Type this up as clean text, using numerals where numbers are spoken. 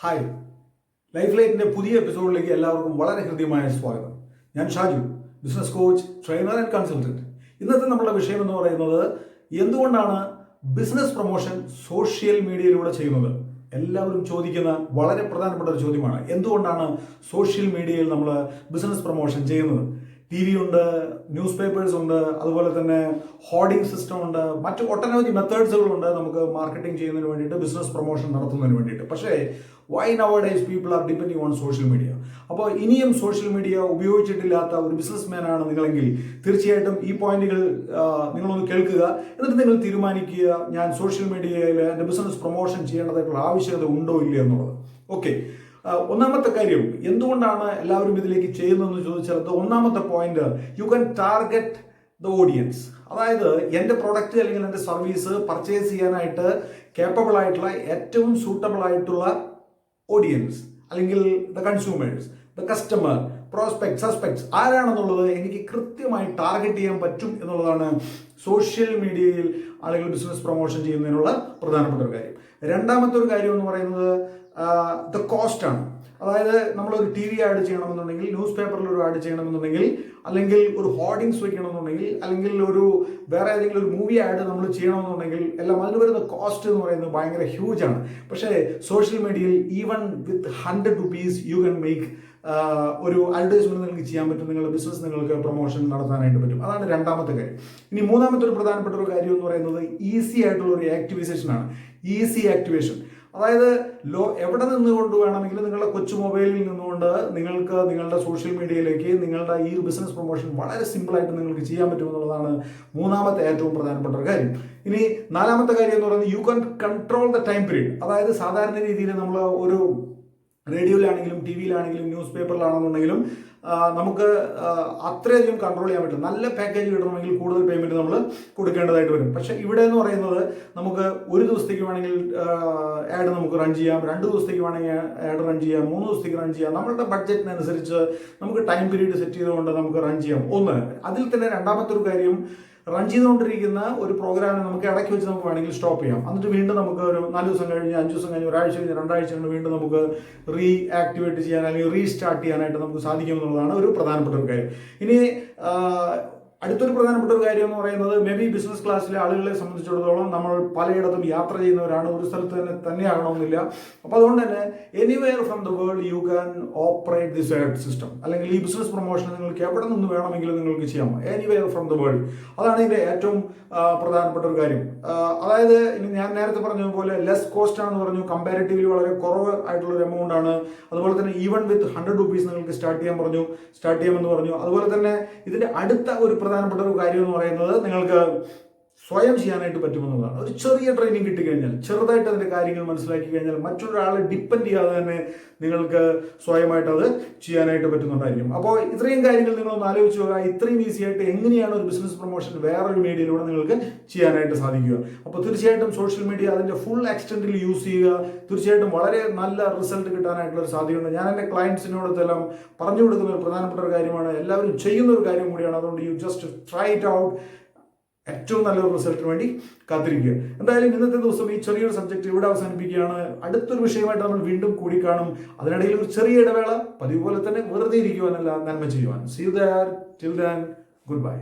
Hi, life ലൈറ്റിൻ്റെ പുതിയ എപ്പിസോഡിലേക്ക് എല്ലാവർക്കും വളരെ ഹൃദ്യമായ സ്വാഗതം. ഞാൻ Shaju, business coach, trainer and consultant. ഇന്നത്തെ നമ്മുടെ വിഷയം എന്ന് പറയുന്നത് എന്തുകൊണ്ടാണ് ബിസിനസ് പ്രൊമോഷൻ സോഷ്യൽ മീഡിയയിലൂടെ ചെയ്യുന്നത്. എല്ലാവരും ചോദിക്കുന്ന വളരെ പ്രധാനപ്പെട്ട ഒരു ചോദ്യമാണ്. എന്തുകൊണ്ടാണ് സോഷ്യൽ മീഡിയയിൽ നമ്മൾ ബിസിനസ് പ്രൊമോഷൻ ചെയ്യുന്നത്? ടി വി ഉണ്ട്, ന്യൂസ് പേപ്പേഴ്സ് ഉണ്ട്, അതുപോലെ തന്നെ ഹോർഡിംഗ് സിസ്റ്റം ഉണ്ട്, മറ്റ് ഒട്ടനവധി മെത്തേഡ്സുകളുണ്ട് നമുക്ക് മാർക്കറ്റിംഗ് ചെയ്യുന്നതിന് വേണ്ടിയിട്ട്, ബിസിനസ് പ്രൊമോഷൻ നടത്തുന്നതിന് വേണ്ടിയിട്ട്. പക്ഷേ why nowadays people are depending on social media. അപ്പോൾ ഇനിയും സോഷ്യൽ മീഡിയ ഉപയോഗിച്ചിട്ടില്ലാത്ത ഒരു ബിസിനസ് മാനാണ് നിങ്ങളെങ്കിൽ തീർച്ചയായിട്ടും ഈ പോയിന്റുകൾ നിങ്ങളൊന്ന് കേൾക്കുക. എന്നിട്ട് നിങ്ങൾ തീരുമാനിക്കുക, ഞാൻ സോഷ്യൽ മീഡിയയിൽ എൻ്റെ ബിസിനസ് പ്രൊമോഷൻ ചെയ്യേണ്ടതായിട്ടുള്ള ആവശ്യകത ഉണ്ടോ ഇല്ലയോ എന്നുള്ളത്. ഓക്കെ, ഒന്നാമത്തെ കാര്യം എന്തുകൊണ്ടാണ് എല്ലാവരും ഇതിലേക്ക് ചെയ്യുന്നതെന്ന് ചോദിച്ചാൽ ഒന്നാമത്തെ point, you can target the audience. അതായത് എൻ്റെ പ്രൊഡക്റ്റ് അല്ലെങ്കിൽ എൻ്റെ സർവീസ് പർച്ചേസ് ചെയ്യാനായിട്ട് കേപ്പബിൾ ആയിട്ടുള്ള ഏറ്റവും സൂട്ടബിൾ ആയിട്ടുള്ള ഓഡിയൻസ് അല്ലെങ്കിൽ the consumers, the customer, prospect, suspects ആരാണെന്നുള്ളത് എനിക്ക് കൃത്യമായി ടാർഗറ്റ് ചെയ്യാൻ പറ്റും എന്നുള്ളതാണ് സോഷ്യൽ മീഡിയയിൽ ആളുകൾ ബിസിനസ് പ്രൊമോഷൻ ചെയ്യുന്നതിനുള്ള പ്രധാനപ്പെട്ട ഒരു കാര്യം. രണ്ടാമത്തെ ഒരു കാര്യം എന്ന് പറയുന്നത് ദ കോസ്റ്റ് ആണ്. അതായത് നമ്മളൊരു ടി വി ആഡ് ചെയ്യണമെന്നുണ്ടെങ്കിൽ, ന്യൂസ് പേപ്പറിൽ ഒരു ആഡ് ചെയ്യണമെന്നുണ്ടെങ്കിൽ, അല്ലെങ്കിൽ ഒരു ഹോർഡിങ്സ് വെക്കണമെന്നുണ്ടെങ്കിൽ, അല്ലെങ്കിൽ ഒരു വേറെ ഏതെങ്കിലും ഒരു മൂവി ആഡ് നമ്മൾ ചെയ്യണമെന്നുണ്ടെങ്കിൽ എല്ലാം അതിന് വരുന്ന കോസ്റ്റ് എന്ന് പറയുന്നത് ഭയങ്കര ഹ്യൂജ് ആണ്. പക്ഷേ സോഷ്യൽ മീഡിയയിൽ even with 100 rupees you can make ഒരു അഡ്വർടൈസ്മെന്റ് നിങ്ങൾക്ക് ചെയ്യാൻ പറ്റും, നിങ്ങളുടെ ബിസിനസ് നിങ്ങൾക്ക് പ്രൊമോഷൻ നടത്താനായിട്ട് പറ്റും. അതാണ് രണ്ടാമത്തെ കാര്യം. ഇനി മൂന്നാമത്തെ ഒരു പ്രധാനപ്പെട്ട ഒരു കാര്യം എന്ന് പറയുന്നത് ഈസി ആയിട്ടുള്ള ഒരു ആക്ടിവേഷൻ ആണ്. ഈസി ആക്ടിവേഷൻ, അതായത് എവിടെ നിന്നുകൊണ്ട് വേണമെങ്കിലും നിങ്ങളുടെ കൊച്ചു മൊബൈലിൽ നിന്നുകൊണ്ട് നിങ്ങൾക്ക് നിങ്ങളുടെ സോഷ്യൽ മീഡിയയിലേക്ക് നിങ്ങളുടെ ഈ ബിസിനസ് പ്രൊമോഷൻ വളരെ സിമ്പിളായിട്ട് നിങ്ങൾക്ക് ചെയ്യാൻ പറ്റുമെന്നുള്ളതാണ് മൂന്നാമത്തെ ഏറ്റവും പ്രധാനപ്പെട്ട ഒരു കാര്യം. ഇനി നാലാമത്തെ കാര്യം എന്ന് പറയുന്നത് you can control the time period. അതായത് സാധാരണ രീതിയിൽ നമ്മൾ ഒരു റേഡിയോയിലാണെങ്കിലും ടി വിയിലാണെങ്കിലും ന്യൂസ് പേപ്പറിലാണെന്നുണ്ടെങ്കിലും നമുക്ക് അത്രയധികം കൺട്രോൾ ചെയ്യാൻ പറ്റും. നല്ല പാക്കേജ് കിട്ടണമെങ്കിൽ കൂടുതൽ പേയ്മെൻറ്റ് നമ്മൾ കൊടുക്കേണ്ടതായിട്ട് വരും. പക്ഷേ ഇവിടെ എന്ന് പറയുന്നത് നമുക്ക് ഒരു ദിവസത്തേക്ക് വേണമെങ്കിൽ ആഡ് നമുക്ക് റൺ ചെയ്യാം, 2 ദിവസത്തേക്ക് വേണമെങ്കിൽ ആഡ് റൺ ചെയ്യാം, 3 ദിവസത്തേക്ക് റൺ ചെയ്യാം. നമ്മളുടെ ബഡ്ജറ്റിനനുസരിച്ച് നമുക്ക് ടൈം പീരീഡ് സെറ്റ് ചെയ്തുകൊണ്ട് നമുക്ക് റൺ ചെയ്യാം. ഒന്ന്, അതിൽ തന്നെ രണ്ടാമത്തെ ഒരു കാര്യം, റൺ ചെയ്തുകൊണ്ടിരിക്കുന്ന ഒരു പ്രോഗ്രാമിനെ നമുക്ക് ഇടയ്ക്ക് വെച്ച് നമുക്ക് വേണമെങ്കിൽ സ്റ്റോപ്പ് ചെയ്യാം. എന്നിട്ട് വീണ്ടും നമുക്ക് ഒരു 4 ദിവസം കഴിഞ്ഞ്, 5 ദിവസം കഴിഞ്ഞ്, ഒരാഴ്ച കഴിഞ്ഞ്, 2 ആഴ്ച കഴിഞ്ഞ് വീണ്ടും നമുക്ക് ആക്ടിവേറ്റ് ചെയ്യാൻ അല്ലെങ്കിൽ റീസ്റ്റാർട്ട് ചെയ്യാനായിട്ട് നമുക്ക് സാധിക്കും എന്നുള്ളതാണ് ഒരു പ്രധാനപ്പെട്ട ഒരു കാര്യം. ഇനി അടുത്തൊരു പ്രധാനപ്പെട്ട ഒരു കാര്യം എന്ന് പറയുന്നത്, മേ ബി ബിസിനസ് ക്ലാസ്സിലെ ആളുകളെ സംബന്ധിച്ചിടത്തോളം നമ്മൾ പലയിടത്തും യാത്ര ചെയ്യുന്നവരാണ്, ഒരു സ്ഥലത്ത് തന്നെ ആകണമെന്നില്ല. അപ്പോൾ അതുകൊണ്ട് തന്നെ anywhere from the world you can operate this add system. അല്ലെങ്കിൽ ഈ ബിസിനസ് പ്രൊമോഷൻ നിങ്ങൾക്ക് എവിടെ നിന്ന് വേണമെങ്കിലും നിങ്ങൾക്ക് ചെയ്യാം, എനിവെയർ ഫ്രം ദ വേൾഡ്. അതാണ് ഇതിൻ്റെ ഏറ്റവും പ്രധാനപ്പെട്ട ഒരു കാര്യം. അതായത് ഞാൻ നേരത്തെ പറഞ്ഞതുപോലെ ലെസ് കോസ്റ്റ് ആണെന്ന് പറഞ്ഞു, കമ്പാരിറ്റീവ്ലി വളരെ കുറവ് ആയിട്ടുള്ള ഒരു എമൗണ്ട് ആണ്. അതുപോലെ തന്നെ ഈവൻ വിത്ത് 100 rupees നിങ്ങൾക്ക് സ്റ്റാർട്ട് ചെയ്യാമെന്ന് പറഞ്ഞു. അതുപോലെ തന്നെ ഇതിൻ്റെ അടുത്ത ഒരു പ്രധാനപ്പെട്ട ഒരു കാര്യം എന്ന് പറയുന്നത് നിങ്ങൾക്ക് സ്വയം ചെയ്യാനായിട്ട് പറ്റുമെന്നുള്ളതാണ്. ഒരു ചെറിയ ട്രെയിനിങ് കിട്ടിക്കഴിഞ്ഞാൽ, ചെറുതായിട്ട് അതിൻ്റെ കാര്യങ്ങൾ മനസ്സിലാക്കി കഴിഞ്ഞാൽ മറ്റൊരാളെ ഡിപ്പെൻഡ് ചെയ്യാതെ തന്നെ നിങ്ങൾക്ക് സ്വയമായിട്ട് അത് ചെയ്യാനായിട്ട് പറ്റുന്നുണ്ടായിരിക്കും. അപ്പോൾ ഇത്രയും കാര്യങ്ങൾ നിങ്ങളൊന്ന് ആലോചിച്ച് നോക്കുക. ഇത്രയും ഈസി ആയിട്ട് എങ്ങനെയാണ് ഒരു ബിസിനസ് പ്രൊമോഷൻ വേറൊരു മീഡിയയിലൂടെ നിങ്ങൾക്ക് ചെയ്യാനായിട്ട് സാധിക്കുക. അപ്പോൾ തീർച്ചയായിട്ടും സോഷ്യൽ മീഡിയ അതിൻ്റെ ഫുൾ എക്സ്റ്റെൻഡിൽ യൂസ് ചെയ്യുക. തീർച്ചയായിട്ടും വളരെ നല്ല റിസൾട്ട് കിട്ടാനായിട്ടുള്ള ഒരു സാധ്യതയുണ്ട്. ഞാൻ എൻ്റെ ക്ലയൻസിനോടത്തെല്ലാം പറഞ്ഞു കൊടുക്കുന്ന ഒരു പ്രധാനപ്പെട്ട ഒരു കാര്യമാണ്, എല്ലാവരും ചെയ്യുന്ന ഒരു കാര്യം കൂടിയാണ്. അതുകൊണ്ട് you just try it out. ഏറ്റവും നല്ലൊരു റിസൾട്ടിന് വേണ്ടി കാത്തിരിക്കുക. എന്തായാലും ഇന്നത്തെ ദിവസം ഈ ചെറിയൊരു സബ്ജക്റ്റ് ഇവിടെ അവസാനിപ്പിക്കുകയാണ്. അടുത്തൊരു വിഷയമായിട്ട് നമ്മൾ വീണ്ടും കൂടിക്കാണും. അതിനിടയിൽ ഒരു ചെറിയ ഇടവേള, പതിവ് പോലെ തന്നെ വെറുതെ ഇരിക്കുവാനല്ല, നന്മ ചെയ്യുവാൻ. See you there. Till then, goodbye.